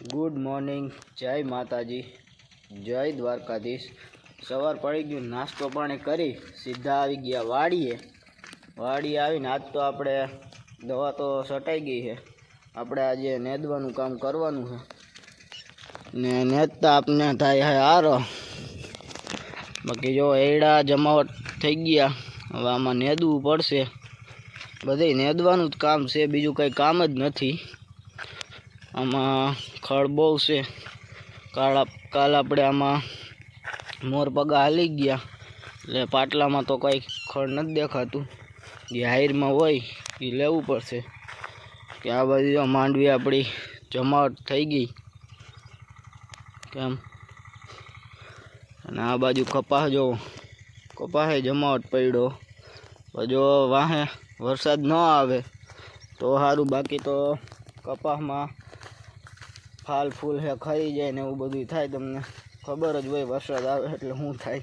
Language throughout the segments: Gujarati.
Good morning. जय माताजी, जय द्वारकाधीश। सवार पड़ी गयु, नास्तो पाणी करी सीधा आई गया वाड़ीए। वाड़ी आवीने आज तो आपणे दवा तो सटाई गई है। आपणे आज नेदवानुं काम करवानुं है ने नेदता आपने थाय है आरो। बाकी जो एड़ा जमावट थई गया, हवे आमां नेदवुं पड़शे। बधे नेदवानुं ज काम छे, बीजुं कई काम ज नथी। आमां खड़ बहु छे। काल आपणे आमां मोर पगा हाली गया એટલે પાટલામાં તો કઈ ખડ નથી દેખાતું। જે હાઈરમાં હોય એ લેવું પડશે કે આ બાજુ માંડવી આપણી જમાવટ થઈ ગઈ કેમ। અને આ બાજુ કપાસ જો કપાસે જમાવટ પડ્યો। જો વાહે વરસાદ ન આવે તો સારું, બાકી તો કપાસમાં ફાલ ફૂલ હે ખરી જાય ને એવું બધું થાય। તમને ખબર જ હોય વરસાદ આવે એટલે શું થાય।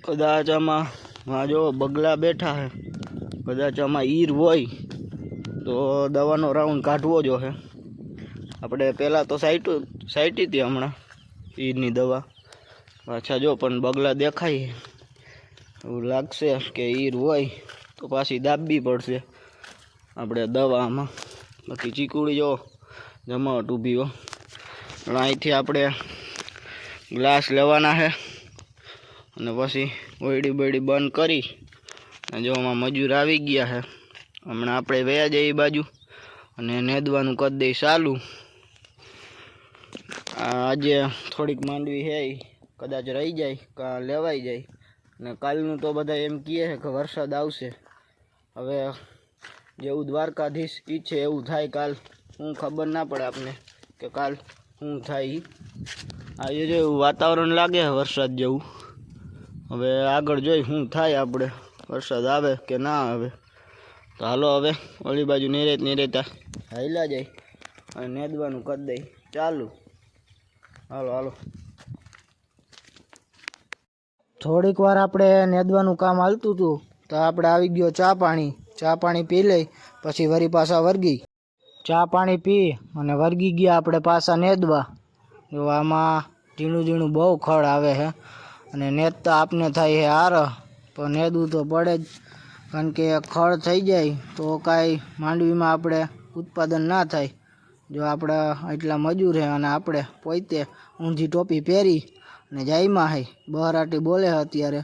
કદાચ આમાં જો બગલા બેઠા હે, કદાચ આમાં ઈર હોય તો દવાનો રાઉન્ડ કાઢવો જો હે। આપણે પહેલાં તો સાઈટી હતી હમણાં ઈરની દવા, પાછા જો પણ બગલા દેખાય એવું લાગશે કે ઈર હોય તો પાછી દાબવી પડશે આપણે દવામાં। બાકી ચીકુડી જો જમાવટ ઊભી હો। અહીંથી આપણે ગ્લાસ લેવાના છે અને પછી ઓયડી બોયડી બંધ કરી જો આમાં મજૂર આવી ગયા છે। હમણાં આપણે વયા જઈએ એ બાજુ અને નેદવાનું કરી દઈ ચાલુ। આજે થોડીક માંડવી છે કદાચ રહી જાય કાં લેવાઈ જાય। અને કાલનું તો બધા એમ કહે છે કે વરસાદ આવશે। હવે જેવું દ્વારકાધીશ ઈચ્છે એવું થાય। કાલ હું ખબર ના પડે આપને કે કાલ શું થાય। આજે જો એવું વાતાવરણ લાગે વરસાદ જેવું। હવે આગળ જોઈ શું થાય, આપણે વરસાદ આવે કે ના આવે। તો હાલો હવે ઓલી બાજુ નિરેતા હાલ્યા જાય અને નેદવાનું કરી દઈ ચાલુ। હાલો હાલો થોડીક વાર આપણે નેદવાનું કામ હાલતું હતું તો આપણે આવી ગયો ચા પાણી પી લઈ, પછી વરી પાછા વર્ગી ચા પાણી પી અને વર્ગી ગયા આપણે પાછા નેદવા। જો આમાં ઝીણું ઝીણું બહુ ખડ આવે છે અને નેદતા આપને થાય છે હાર, પણ નેદવું તો પડે જ, કારણ કે ખડ થઈ જાય તો કાંઈ માંડવીમાં આપણે ઉત્પાદન ના થાય। જો આપણે એટલા મજૂર છે અને આપણે પોતે ઊંધી ટોપી પહેરી અને જાયમાં હે બહરાટી બોલે છે અત્યારે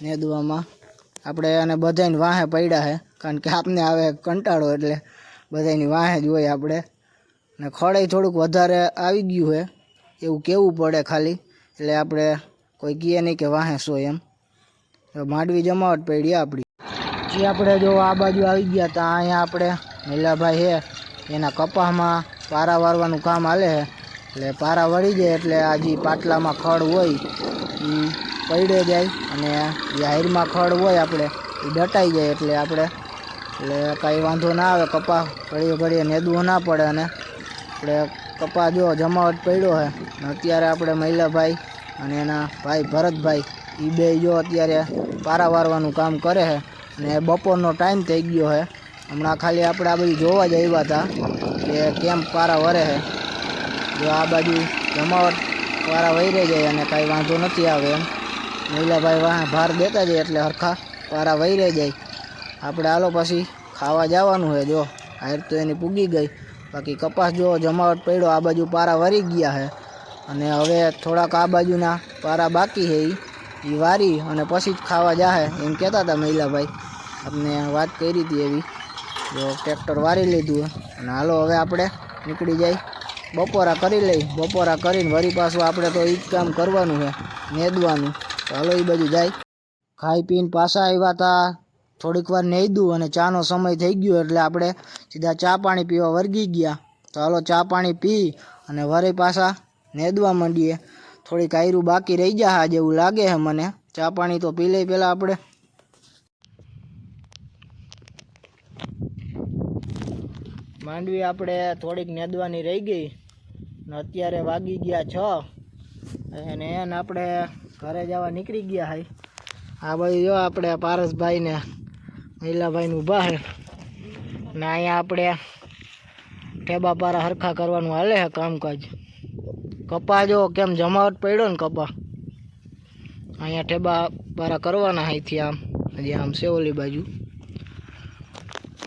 નેદવામાં। આપણે અને બધાને વાહે પડ્યા છે, કારણ કે આપને આવે કંટાળો એટલે બધાની વાહે જ હોય આપણે। ને ખડે થોડુંક વધારે આવી ગયું છે એવું કહેવું પડે ખાલી, એટલે આપણે કોઈ કહે નહીં કે વાહે સો એમ। માંડવી જમાવટ પડી આપણી। જે આપણે જો આ બાજુ આવી ગયા ત્યાં અહીંયા આપણે નીલાભાઈ છે એના કપાસમાં પારા વારવાનું કામ હાલે છે। એટલે પારા વળી જાય એટલે આ જે પાટલામાં ખડ હોય એ પડે જાય અને જે હાઈરમાં ખડ હોય આપણે એ દટાઈ જાય એટલે કાંઈ વાંધો ના આવે। કપાસ ઘડીએ નેદવું ના પડે અને આપણે કપાસ જો જમાવટ પડ્યો છે। અત્યારે આપણે મહિલાભાઈ અને એના ભાઈ ભરતભાઈ એ બે જો અત્યારે પારા વારવાનું કામ કરે છે અને બપોરનો ટાઈમ થઈ ગયો છે। હમણાં ખાલી આપણે આ બધું જોવા જ આવ્યા હતા કે કેમ પારા વરે છે। જો આ બાજુ જમાવટ પારા વહી જાય અને કાંઈ વાંધો નથી આવે એમ। મહિલાભાઈ વાહ ભાર દેતા જાય એટલે હરખા પારા વહી જાય। આપણે હાલો પછી ખાવા જવાનું છે। જો હાર તો એની પૂગી ગઈ, બાકી કપાસ જો જમાવટ પડ્યો આ બાજુ પારા વરી ગયા છે અને હવે થોડાક આ બાજુના પારા બાકી છે એ વારી અને પછી જ ખાવા જાહે એમ કહેતા હતા મહિલાભાઈ। આપણે વાત કરી હતી એવી। જો ટ્રેક્ટર વારી લીધું અને હાલો હવે આપણે નીકળી જાય, બપોરા કરી લઈ। બપોરા કરીને વરી પાછું આપણે તો એ જ કામ કરવાનું છે નેદવાનું। તો હાલો એ બાજુ જાય। ખાઈ પીને પાછા આવ્યા હતા, થોડીક વાર નેદું અને ચાનો સમય થઈ ગયો એટલે આપણે સીધા ચા પાણી પીવા વર્ગી ગયા। તો હાલો ચા પાણી પી અને વળી પાછા નેદવા માંડીએ। થોડીક આયરું બાકી રહી જાય આજે એવું લાગે છે મને। ચા પાણી તો પી લઈ પહેલાં આપણે। માંડવી આપણે થોડીક નેદવાની રહી ગઈ ને અત્યારે વાગી ગયા 6 અને એને આપણે ઘરે જવા નીકળી ગયા હાઈ। આ બાજુ જો આપણે પારસભાઈ ને મહિલાભાઈને ઊભા છે ને અહીંયા આપણે ઠેબા પારા હરખા કરવાનું હાલે છે કામકાજ. કપા જો કેમ જમાવટ પડ્યો ને કપા. અહીંયા ઠેબા પારા કરવાના અહીંથી આમ હજી આમ સેવલી બાજુ.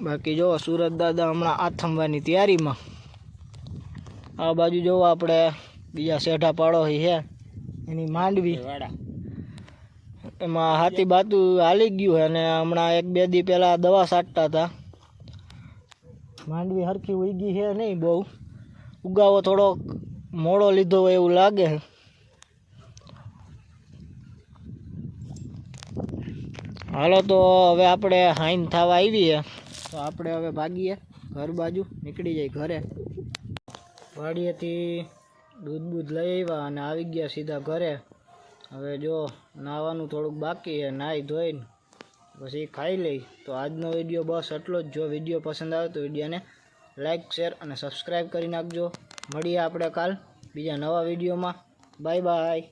બાકી જો સુરત દાદા હમણાં આથમવાની તૈયારીમાં. આ બાજુ જોવો આપણે બીજા શેઠા પાડો છે એની માંડવી, એમાં હાથી બાતું હાલી ગયું છે અને હમણાં 1-2 દી પહેલાં દવા છાંટતા હતા. માંડવી હરખી ઉગી છે નહીં, બહુ ઉગાવો થોડો મોડો લીધો હોય એવું લાગે. હાલો તો હવે આપણે હાઈન થવા આવીએ તો આપણે હવે ભાગીએ ઘર બાજુ, નીકળી જાય ઘરે. વાડીએથી દૂધ લઈ આવ્યા અને આવી ગયા સીધા ઘરે. હવે જો નાહવાનું થોડુંક બાકી છે, નાહી ધોઈને પછી ખાઈ લઈ. તો આજનો વિડીયો બસ એટલો જ. જો વિડીયો પસંદ આવે તો વિડીયોને લાઈક, શેર અને સબસ્ક્રાઈબ કરી નાખજો. મળીએ આપણે કાલ બીજા નવા વિડીયોમાં. Bye bye.